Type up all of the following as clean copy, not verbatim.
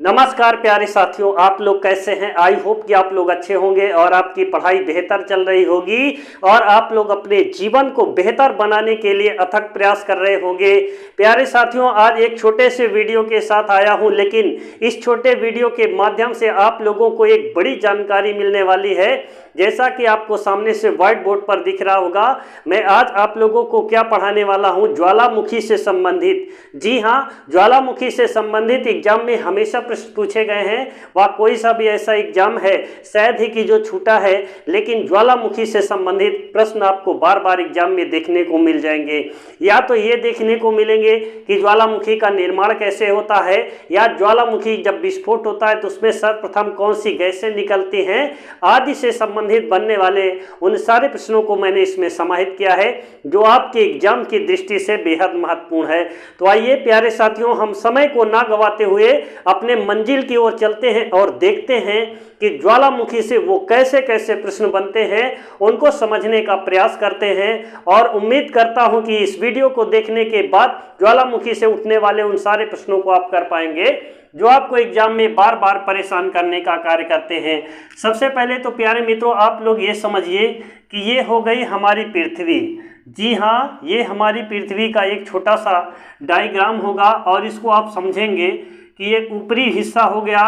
नमस्कार प्यारे साथियों, आप लोग कैसे हैं। आई होप कि आप लोग अच्छे होंगे और आपकी पढ़ाई बेहतर चल रही होगी और आप लोग अपने जीवन को बेहतर बनाने के लिए अथक प्रयास कर रहे होंगे। प्यारे साथियों, आज एक छोटे से वीडियो के साथ आया हूं, लेकिन इस छोटे वीडियो के माध्यम से आप लोगों को एक बड़ी जानकारी मिलने वाली है। जैसा कि आपको सामने से व्हाइट बोर्ड पर दिख रहा होगा, मैं आज आप लोगों को क्या पढ़ाने वाला हूं, ज्वालामुखी से संबंधित। जी हाँ, ज्वालामुखी से संबंधित एग्जाम में हमेशा प्रश्न पूछे गए हैं। वह कोई सा भी ऐसा एग्जाम है शायद ही कि जो छूटा है, लेकिन ज्वालामुखी से संबंधित प्रश्न आपको बार बार एग्जाम में देखने को मिल जाएंगे। या तो ये देखने को मिलेंगे कि ज्वालामुखी का निर्माण कैसे होता है, या ज्वालामुखी जब विस्फोट होता है तो उसमें सर्वप्रथम कौन सी गैसें निकलती हैं, आदि से संबंधित बनने वाले उन सारे प्रश्नों को मैंने इसमें समाहित किया है, जो आपके एग्जाम की दृष्टि से बेहद महत्वपूर्ण है। तो आइए प्यारे साथियों, हम समय को ना गवाते हुए अपने मंजिल की ओर चलते हैं और देखते हैं कि ज्वालामुखी से वो कैसे कैसे प्रश्न बनते हैं, उनको समझने का प्रयास करते हैं। और उम्मीद करता हूं कि इस वीडियो को देखने के बाद ज्वालामुखी से उठने वाले उन सारे प्रश्नों को आप कर पाएंगे जो आपको एग्जाम में बार बार परेशान करने का कार्य करते हैं। सबसे पहले तो प्यारे मित्रों, आप लोग ये समझिए कि ये हो गई हमारी पृथ्वी। जी हाँ, ये हमारी पृथ्वी का एक छोटा सा डायग्राम होगा और इसको आप समझेंगे कि ये ऊपरी हिस्सा हो गया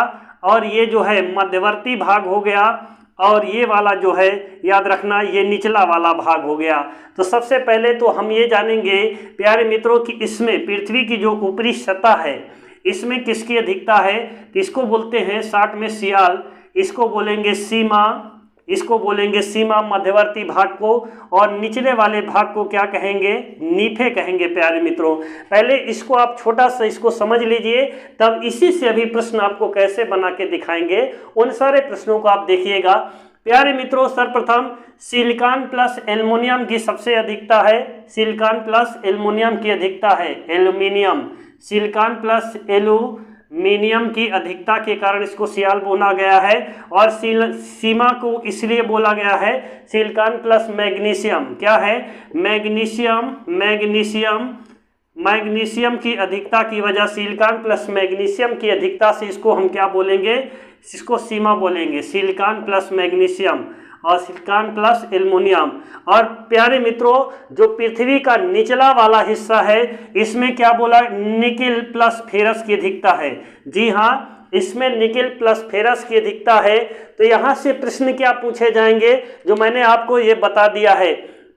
और ये जो है मध्यवर्ती भाग हो गया, और ये वाला जो है याद रखना ये निचला वाला भाग हो गया। तो सबसे पहले तो हम ये जानेंगे प्यारे मित्रों कि इसमें पृथ्वी की जो ऊपरी सतह है, इसमें किसकी अधिकता है। तो इसको बोलते हैं शार्ट में सियाल, इसको बोलेंगे सीमा, इसको बोलेंगे सीमा मध्यवर्ती भाग को, और निचले वाले भाग को क्या कहेंगे, नीफे कहेंगे। प्यारे मित्रों, पहले इसको आप छोटा सा इसको समझ लीजिए, तब इसी से अभी प्रश्न आपको कैसे बना के दिखाएंगे, उन सारे प्रश्नों को आप देखिएगा। प्यारे मित्रों, सर्वप्रथम सिलिकॉन प्लस एल्युमिनियम की सबसे अधिकता है। सिलिकॉन प्लस एल्युमिनियम की अधिकता है एल्यूमिनियम। सिलिकॉन प्लस एल्यूमिनियम की अधिकता के कारण इसको सियाल बोला गया है। और सीमा को इसलिए बोला गया है सिलिकॉन प्लस मैग्नीशियम। क्या है, मैग्नीशियम। मैग्नीशियम की अधिकता की वजह, सिलिकॉन प्लस मैग्नीशियम की अधिकता से इसको हम क्या बोलेंगे, इसको सीमा बोलेंगे। सिलिकॉन प्लस मैग्नीशियम और सिलिकॉन प्लस एल्युमिनियम। और प्यारे मित्रों, जो पृथ्वी का निचला वाला हिस्सा है, इसमें क्या बोला, निकेल प्लस फेरस की अधिकता है। जी हाँ, इसमें निकेल प्लस फेरस की अधिकता है। तो यहाँ से प्रश्न क्या पूछे जाएंगे, जो मैंने आपको ये बता दिया है।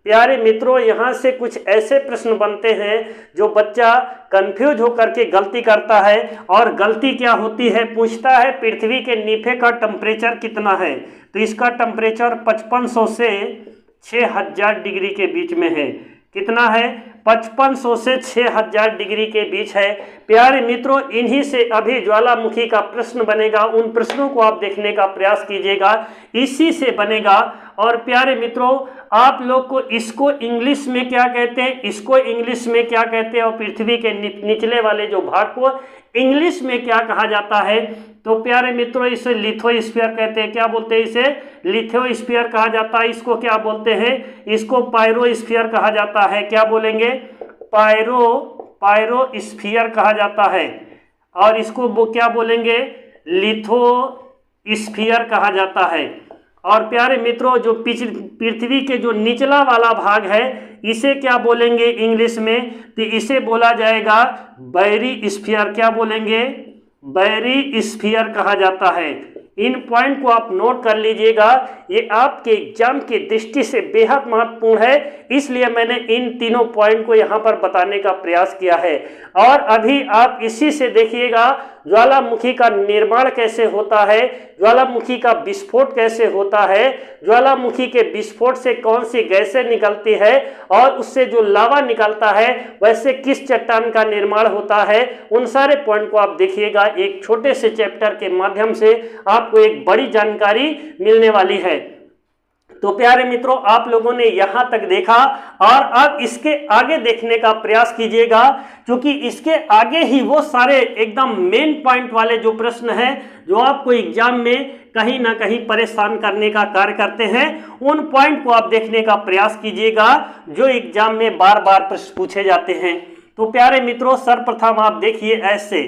प्यारे मित्रों, यहाँ से कुछ ऐसे प्रश्न बनते हैं जो बच्चा कंफ्यूज होकर के गलती करता है। और गलती क्या होती है, पूछता है पृथ्वी के नीफे का टेम्परेचर कितना है। तो इसका टेम्परेचर 5500 से 6000 डिग्री के बीच में है। कितना है, 5500 से 6000 डिग्री के बीच है। प्यारे मित्रों, इन्हीं से अभी ज्वालामुखी का प्रश्न बनेगा। उन प्रश्नों को आप देखने का प्रयास कीजिएगा, इसी से बनेगा। और प्यारे मित्रों, आप लोग को इसको इंग्लिश में क्या कहते हैं, इसको इंग्लिश में क्या कहते हैं, और पृथ्वी के निचले वाले जो भाग को इंग्लिश में क्या कहा जाता है। तो प्यारे मित्रों, इसे लिथोस्फीयर कहते हैं। क्या बोलते हैं, इसे लिथोस्फीयर कहा जाता है। इसको क्या बोलते हैं, इसको पायरोस्फीयर कहा जाता है। क्या बोलेंगे, पायरोस्फीयर कहा जाता है। और इसको क्या बोलेंगे, लिथोस्फीयर कहा जाता है। और प्यारे मित्रों, जो पृथ्वी के जो निचला वाला भाग है, इसे क्या बोलेंगे इंग्लिश में, तो इसे बोला जाएगा बैरिस्फीयर। क्या बोलेंगे, बैरिस्फीयर कहा जाता है। इन पॉइंट को आप नोट कर लीजिएगा, ये आपके एग्जाम की दृष्टि से बेहद महत्वपूर्ण है, इसलिए मैंने इन तीनों पॉइंट को यहाँ पर बताने का प्रयास किया है। और अभी आप इसी से देखिएगा ज्वालामुखी का निर्माण कैसे होता है, ज्वालामुखी का विस्फोट कैसे होता है, ज्वालामुखी के विस्फोट से कौन सी गैसें निकलती है, और उससे जो लावा निकलता है वैसे किस चट्टान का निर्माण होता है। उन सारे पॉइंट को आप देखिएगा, एक छोटे से चैप्टर के माध्यम से आपको एक बड़ी जानकारी मिलने वाली है। तो प्यारे मित्रों, आप लोगों ने यहाँ तक देखा, और अब इसके आगे देखने का प्रयास कीजिएगा, क्योंकि इसके आगे ही वो सारे एकदम मेन पॉइंट वाले जो प्रश्न हैं, जो आपको एग्जाम में कहीं ना कहीं परेशान करने का कार्य करते हैं, उन पॉइंट को आप देखने का प्रयास कीजिएगा, जो एग्जाम में बार बार प्रश्न पूछे जाते हैं। तो प्यारे मित्रों, सर्वप्रथम आप देखिए ऐसे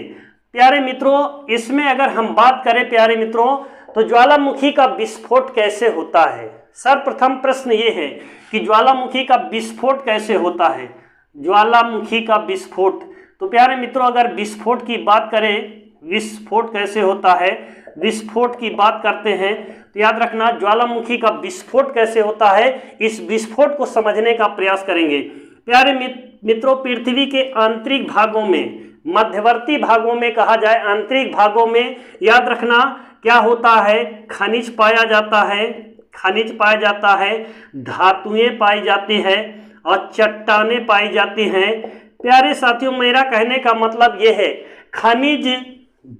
प्यारे मित्रों, इसमें अगर हम बात करें प्यारे मित्रों, तो ज्वालामुखी का विस्फोट कैसे होता है। सर्वप्रथम प्रश्न ये है कि ज्वालामुखी का विस्फोट कैसे होता है। ज्वालामुखी का विस्फोट, तो प्यारे मित्रों अगर विस्फोट की बात करें, विस्फोट कैसे होता है, विस्फोट की बात करते हैं तो याद रखना ज्वालामुखी का विस्फोट कैसे होता है, इस विस्फोट को समझने का प्रयास करेंगे। प्यारे मित्रों, पृथ्वी के आंतरिक भागों में, मध्यवर्ती भागों में कहा जाए, आंतरिक भागों में याद रखना क्या होता है, खनिज पाया जाता है, खनिज पाया जाता है, धातुएं पाई जाती है और चट्टानें पाई जाती हैं। प्यारे साथियों, मेरा कहने का मतलब यह है, खनिज,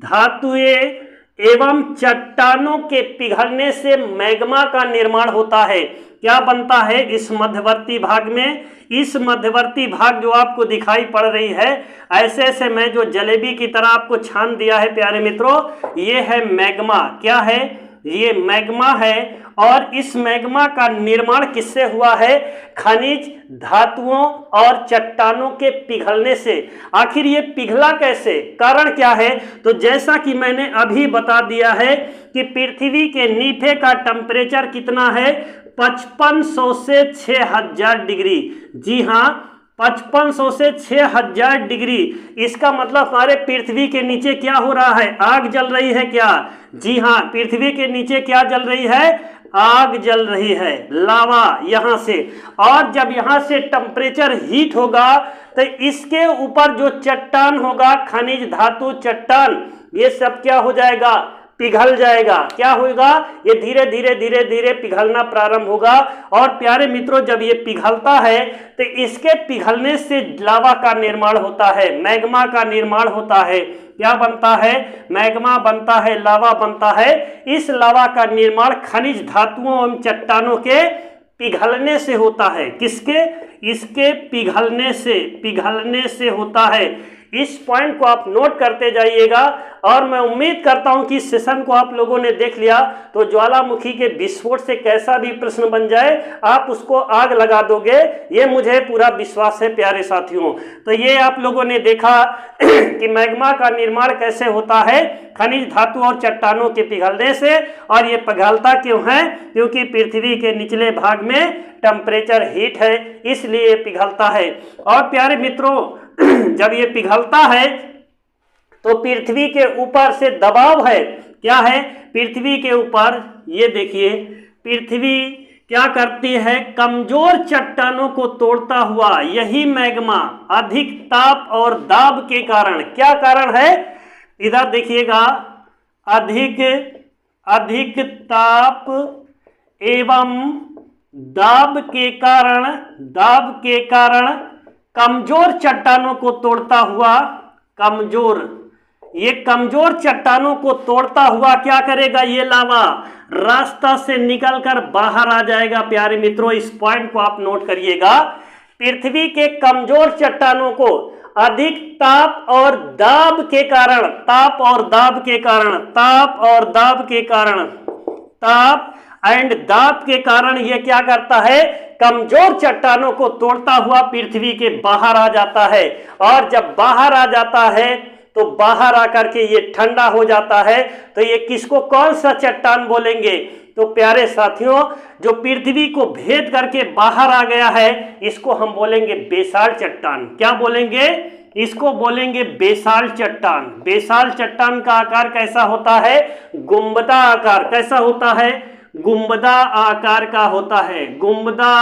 धातुएं एवं चट्टानों के पिघलने से मैग्मा का निर्माण होता है। क्या बनता है इस मध्यवर्ती भाग में, इस मध्यवर्ती भाग जो आपको दिखाई पड़ रही है, ऐसे ऐसे मैं जो जलेबी की तरह आपको छान दिया है प्यारे मित्रों, ये है मैग्मा। क्या है ये? मैग्मा है। और इस मैग्मा का निर्माण किससे हुआ है? खनिज, धातुओं और चट्टानों के पिघलने से। आखिर ये पिघला कैसे, कारण क्या है? तो जैसा कि मैंने अभी बता दिया है कि पृथ्वी के नीचे का टेम्परेचर कितना है, 5500 से 6000 डिग्री। जी हाँ, 5500 से 6000 डिग्री। इसका मतलब हमारे पृथ्वी के नीचे क्या हो रहा है, आग जल रही है क्या? जी हाँ, पृथ्वी के नीचे क्या जल रही है? आग जल रही है, लावा यहाँ से। और जब यहाँ से टेम्परेचर हीट होगा तो इसके ऊपर जो चट्टान होगा, खनिज, धातु, चट्टान, ये सब क्या हो जाएगा? पिघल जाएगा। क्या होगा? ये धीरे धीरे धीरे धीरे पिघलना प्रारंभ होगा। और प्यारे मित्रों, जब ये पिघलता है तो इसके पिघलने से लावा का निर्माण होता है, मैग्मा का निर्माण होता है। क्या बनता है? मैग्मा बनता है, लावा बनता है। इस लावा का निर्माण खनिज, धातुओं एवं चट्टानों के पिघलने से होता है। किसके? इसके पिघलने से होता है। इस पॉइंट को आप नोट करते जाइएगा। और मैं उम्मीद करता हूं कि इस सेशन को आप लोगों ने देख लिया तो ज्वालामुखी के विस्फोट से कैसा भी प्रश्न बन जाए आप उसको आग लगा दोगे, ये मुझे पूरा विश्वास है प्यारे साथियों। तो ये आप लोगों ने देखा कि मैग्मा का निर्माण कैसे होता है, खनिज, धातु और चट्टानों के पिघलने से। और ये पिघलता क्यों है? क्योंकि पृथ्वी के निचले भाग में टेम्परेचर हीट है, इसलिए पिघलता है। और प्यारे मित्रों, जब ये पिघलता है तो पृथ्वी के ऊपर से दबाव है। क्या है? पृथ्वी के ऊपर, ये देखिए, पृथ्वी क्या करती है? कमजोर चट्टानों को तोड़ता हुआ यही मैग्मा अधिक ताप और दाब के कारण, क्या कारण है? इधर देखिएगा, अधिक ताप एवं दाब के कारण कमजोर चट्टानों को तोड़ता हुआ, ये कमजोर चट्टानों को तोड़ता हुआ क्या करेगा? ये लावा रास्ता से निकलकर बाहर आ जाएगा। प्यारे मित्रों, इस पॉइंट को आप नोट करिएगा। पृथ्वी के कमजोर चट्टानों को अधिक ताप और दाब के कारण, ताप एंड दाब के कारण ये क्या करता है? कमजोर चट्टानों को तोड़ता हुआ पृथ्वी के बाहर आ जाता है। और जब बाहर आ जाता है तो बाहर आकर के ये ठंडा हो जाता है। तो ये किसको, कौन सा चट्टान बोलेंगे? तो प्यारे साथियों, जो पृथ्वी को भेद करके बाहर आ गया है, इसको हम बोलेंगे बेसाल्ट चट्टान। क्या बोलेंगे? इसको बोलेंगे बेसाल्ट चट्टान। बेसाल्ट चट्टान का आकार कैसा होता है? गुंबदा आकार। कैसा होता है? गुंबदा आकार का होता है, गुंबदा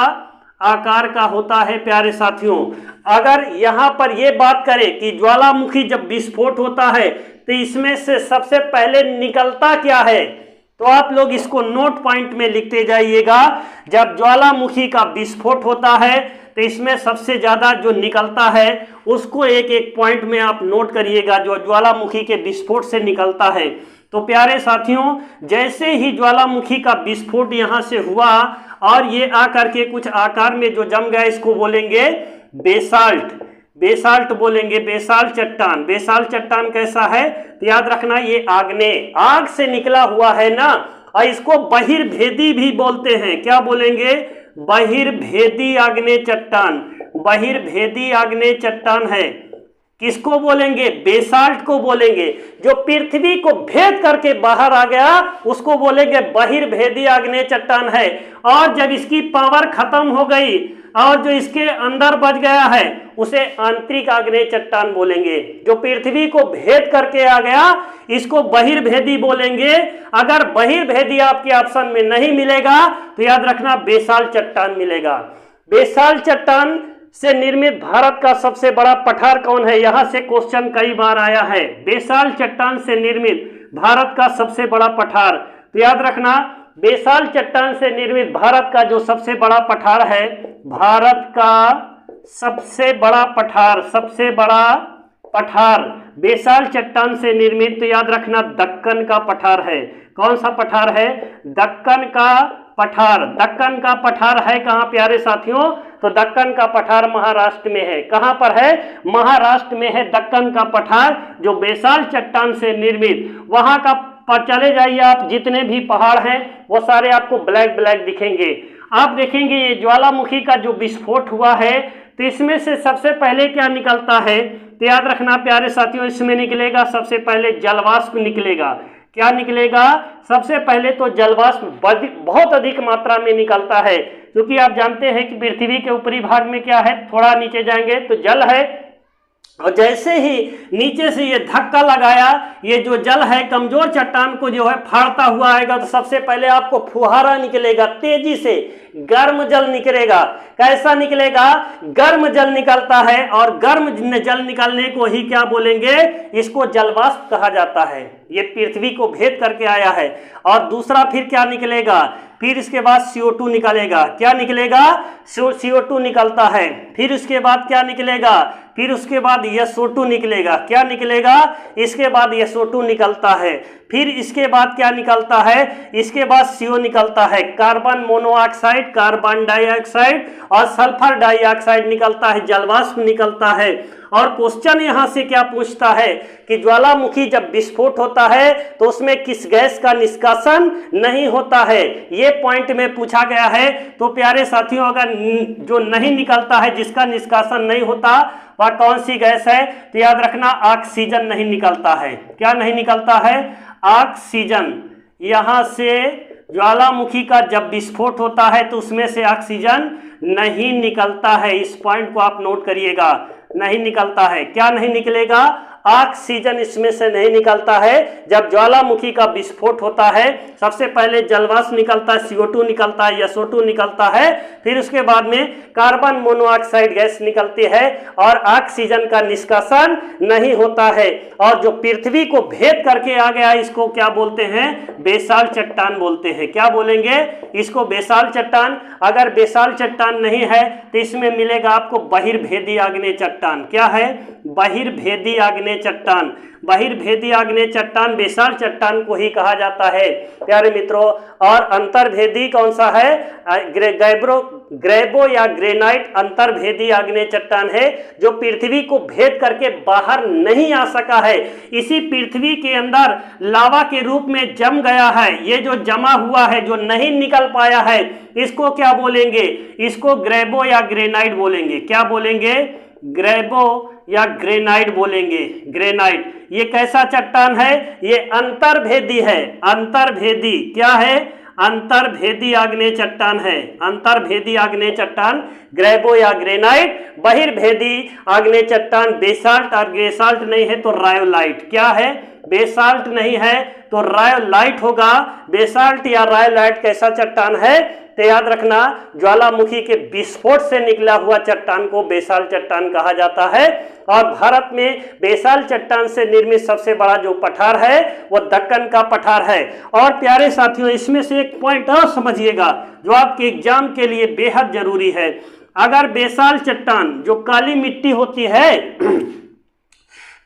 आकार का होता है। प्यारे साथियों, अगर यहां पर यह बात करें कि ज्वालामुखी जब विस्फोट होता है तो इसमें से सबसे पहले निकलता क्या है, तो आप लोग इसको नोट पॉइंट में लिखते जाइएगा। जब ज्वालामुखी का विस्फोट होता है तो इसमें सबसे ज्यादा जो निकलता है उसको एक एक पॉइंट में आप नोट करिएगा, जो ज्वालामुखी के विस्फोट से निकलता है। तो प्यारे साथियों, जैसे ही ज्वालामुखी का विस्फोट यहाँ से हुआ और ये आकर के कुछ आकार में जो जम गया, इसको बोलेंगे बेसाल्ट बोलेंगे, बेसाल्ट चट्टान। बेसाल्ट चट्टान कैसा है? तो याद रखना, ये आग से निकला हुआ है ना, और इसको बहिर्भेदी भी बोलते हैं। क्या बोलेंगे? बहिर्भेदी आग्नेय चट्टान, बहिर्भेदी आग्नेय चट्टान है। किसको बोलेंगे? बेसाल्ट को बोलेंगे। जो पृथ्वी को भेद करके बाहर आ गया उसको बोलेंगे बहिर्भेदी आग्नेय चट्टान है। और जब इसकी पावर खत्म हो गई और जो इसके अंदर बच गया है उसे आंतरिक आग्नेय चट्टान बोलेंगे। जो पृथ्वी को भेद करके आ गया इसको बहिर्भेदी बोलेंगे। अगर बहिर्भेदी आपके ऑप्शन में नहीं मिलेगा तो याद रखना बेसाल्ट चट्टान मिलेगा। बेसाल्ट चट्टान से निर्मित भारत का सबसे बड़ा पठार कौन है? यहां से क्वेश्चन कई बार आया है। बेसाल्ट चट्टान से निर्मित भारत का सबसे बड़ा पठार, तो याद रखना बेसाल्ट चट्टान से निर्मित भारत का जो सबसे बड़ा पठार है, भारत का सबसे बड़ा पठार बेसाल्ट चट्टान से निर्मित, तो याद रखना दक्कन का पठार है। कौन सा पठार है? दक्कन का पठार। दक्कन का पठार है कहां प्यारे साथियों? तो दक्कन का पठार महाराष्ट्र में है। कहां पर है? महाराष्ट्र में है दक्कन का पठार जो बेसाल्ट चट्टान से निर्मित। वहां का पर चले जाइए आप, जितने भी पहाड़ हैं वो सारे आपको ब्लैक ब्लैक दिखेंगे। आप देखेंगे ये ज्वालामुखी का जो विस्फोट हुआ है तो इसमें से सबसे पहले क्या निकलता है? तो याद रखना प्यारे साथियों, इसमें निकलेगा सबसे पहले जलवाष्प निकलेगा। क्या निकलेगा? सबसे पहले तो जलवाष्प बहुत अधिक मात्रा में निकलता है, क्योंकि आप जानते हैं कि पृथ्वी के ऊपरी भाग में क्या है, थोड़ा नीचे जाएंगे तो जल है, और जैसे ही नीचे से ये धक्का लगाया, ये जो जल है कमजोर चट्टान को जो है फाड़ता हुआ आएगा, तो सबसे पहले आपको फुहारा निकलेगा, तेजी से गर्म जल निकलेगा। कैसा निकलेगा? गर्म जल निकलता है, और गर्म जल निकलने को ही क्या बोलेंगे? इसको जलवाष्प कहा जाता है। ये पृथ्वी को भेद करके आया है। और दूसरा फिर क्या निकलेगा? फिर इसके बाद CO2 निकलेगा। क्या निकलेगा? CO2 निकलता है। फिर उसके बाद क्या निकलेगा? फिर उसके बाद SO2 निकलेगा। क्या निकलेगा? इसके बाद SO2 निकलता है। फिर इसके बाद क्या निकलता है? इसके बाद CO निकलता है, कार्बन मोनोऑक्साइड, कार्बन डाइऑक्साइड और सल्फर डाइऑक्साइड निकलता है, जलवाष्प निकलता है। और क्वेश्चन यहां से क्या पूछता है कि ज्वालामुखी जब विस्फोट होता है तो उसमें किस गैस का निष्कासन नहीं होता है? ये पॉइंट में पूछा गया है। तो प्यारे साथियों, अगर जो नहीं निकलता है, जिसका निष्कासन नहीं होता, वह कौन सी गैस है? तो याद रखना ऑक्सीजन नहीं निकलता है। क्या नहीं निकलता है? ऑक्सीजन। यहां से ज्वालामुखी का जब विस्फोट होता है तो उसमें से ऑक्सीजन नहीं निकलता है। इस पॉइंट को आप नोट करिएगा, नहीं निकलता है। क्या नहीं निकलेगा? ऑक्सीजन इसमें से नहीं निकलता है। जब ज्वालामुखी का विस्फोट होता है सबसे पहले जलवाष्प निकलता है, CO2 निकलता है, SO2 निकलता है, फिर उसके बाद में कार्बन मोनोऑक्साइड गैस निकलती है और ऑक्सीजन का निष्कासन नहीं होता है। और जो पृथ्वी को भेद करके आ गया इसको क्या बोलते हैं? बेसाल्ट चट्टान बोलते हैं। क्या बोलेंगे? इसको बेसाल्ट चट्टान। अगर बेसाल्ट चट्टान नहीं है तो इसमें मिलेगा आपको बहिर्भेदी आग्नेय चट्टान। क्या है? बहिर्भेदी आग्नेय चट्टान। बहिर्भेदी आग्नेय चट्टान बेसाल्ट चट्टान को ही कहा जाता है प्यारे मित्रों। और अंतर्भेदी कौन सा है? ग्रेबो या ग्रेनाइट अंतर्भेदी आग्नेय चट्टान है, जो पृथ्वी को भेद करके बाहर नहीं आ सका है, इसी पृथ्वी के अंदर लावा के रूप में जम गया है। ये जो जमा हुआ है, जो नहीं निकल पाया है, इसको क्या बोलेंगे? इसको ग्रेबो या ग्रेनाइट बोलेंगे। क्या बोलेंगे? ग्रेबो या ग्रेनाइट बोलेंगे। ग्रेनाइट ये कैसा चट्टान है? ये अंतर्भेदी है। अंतर्भेदी क्या है? अंतर्भेदी आग्नेय चट्टान है। अंतर्भेदी आग्नेय चट्टान ग्रेबो या ग्रेनाइट। बहिर्भेदी आग्नेय चट्टान बेसाल्ट, और बेसाल्ट नहीं है तो रायोलाइट। क्या है? बेसाल्ट नहीं है तो रायोलाइट होगा। बेसाल्ट या रायोलाइट कैसा चट्टान है? तो याद रखना ज्वालामुखी के विस्फोट से निकला हुआ चट्टान को बेसाल्ट चट्टान कहा जाता है। और भारत में बेसाल्ट चट्टान से निर्मित सबसे बड़ा जो पठार है वो दक्कन का पठार है। और प्यारे साथियों, इसमें से एक पॉइंट और समझिएगा जो आपके एग्जाम के लिए बेहद जरूरी है। अगर बेसाल्ट चट्टान जो काली मिट्टी होती है,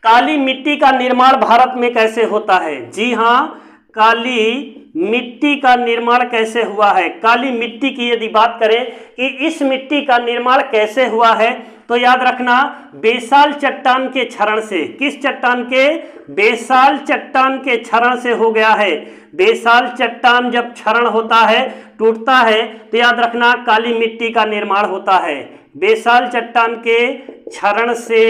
काली मिट्टी का निर्माण भारत में कैसे होता है? जी हाँ, काली मिट्टी का निर्माण कैसे हुआ है? काली मिट्टी की यदि बात करें कि इस मिट्टी का निर्माण कैसे हुआ है, तो याद रखना बेसाल्ट चट्टान के क्षरण से। किस चट्टान के? बेसाल्ट चट्टान के क्षरण से हो गया है। बेसाल्ट चट्टान जब क्षरण होता है, टूटता है, तो याद रखना काली मिट्टी का निर्माण होता है। बेसाल्ट चट्टान के क्षरण से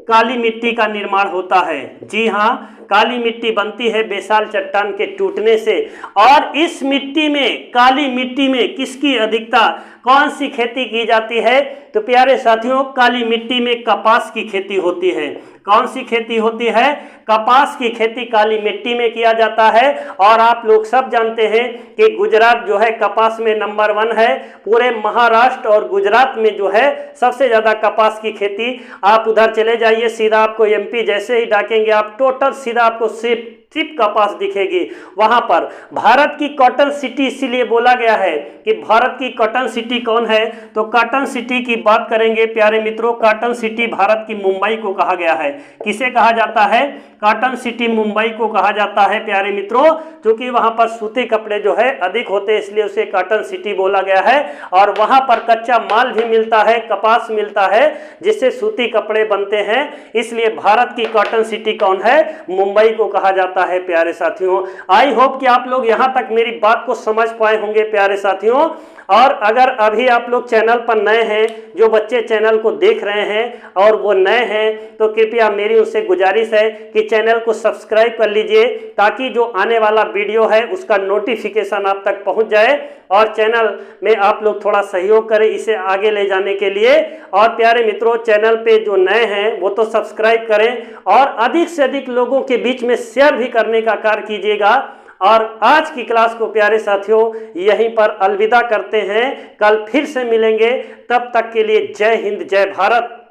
काली मिट्टी का निर्माण होता है। जी हाँ, काली मिट्टी बनती है बेसाल चट्टान के टूटने से। और इस मिट्टी में, काली मिट्टी में किसकी अधिकता, कौन सी खेती की जाती है? तो प्यारे साथियों, काली मिट्टी में कपास की खेती होती है। कौन सी खेती होती है? कपास की खेती काली मिट्टी में किया जाता है। और आप लोग सब जानते हैं कि गुजरात जो है कपास में नंबर 1 है। पूरे महाराष्ट्र और गुजरात में जो है सबसे ज्यादा कपास की खेती। आप उधर चले जाइए, सीधा आपको एमपी जैसे ही डाकेंगे आप, टोटल सीधा आपको सिर्फ कपास दिखेगी। वहां पर भारत की कॉटन सिटी इसीलिए बोला गया है कि भारत की कॉटन सिटी कौन है? तो कॉटन सिटी की बात करेंगे प्यारे मित्रों, कॉटन सिटी भारत की मुंबई को कहा गया है। किसे कहा जाता है? कॉटन सिटी मुंबई को कहा जाता है प्यारे मित्रों, क्योंकि वहां पर सूती कपड़े जो है अधिक होते हैं, इसलिए उसे कॉटन सिटी बोला गया है। और वहां पर कच्चा माल भी मिलता है, कपास मिलता है, जिससे सूती कपड़े बनते हैं। इसलिए भारत की कॉटन सिटी कौन है? मुंबई को कहा जाता है प्यारे साथियों। आई होप कि आप लोग यहां तक मेरी बात को समझ पाए होंगे प्यारे साथियों। और अगर अभी आप लोग चैनल पर नए हैं, जो बच्चे चैनल को देख रहे हैं और वो नए हैं, तो कृपया मेरी उनसे गुजारिश है कि चैनल को सब्सक्राइब कर लीजिए, ताकि जो आने वाला वीडियो है उसका नोटिफिकेशन आप तक पहुंच जाए। और चैनल में आप लोग थोड़ा सहयोग करें इसे आगे ले जाने के लिए। और प्यारे मित्रों, चैनल पे जो नए हैं वो तो सब्सक्राइब करें और अधिक से अधिक लोगों के बीच में शेयर भी करने का कार्य कीजिएगा। और आज की क्लास को प्यारे साथियों यहीं पर अलविदा करते हैं। कल फिर से मिलेंगे, तब तक के लिए जय हिंद, जय भारत।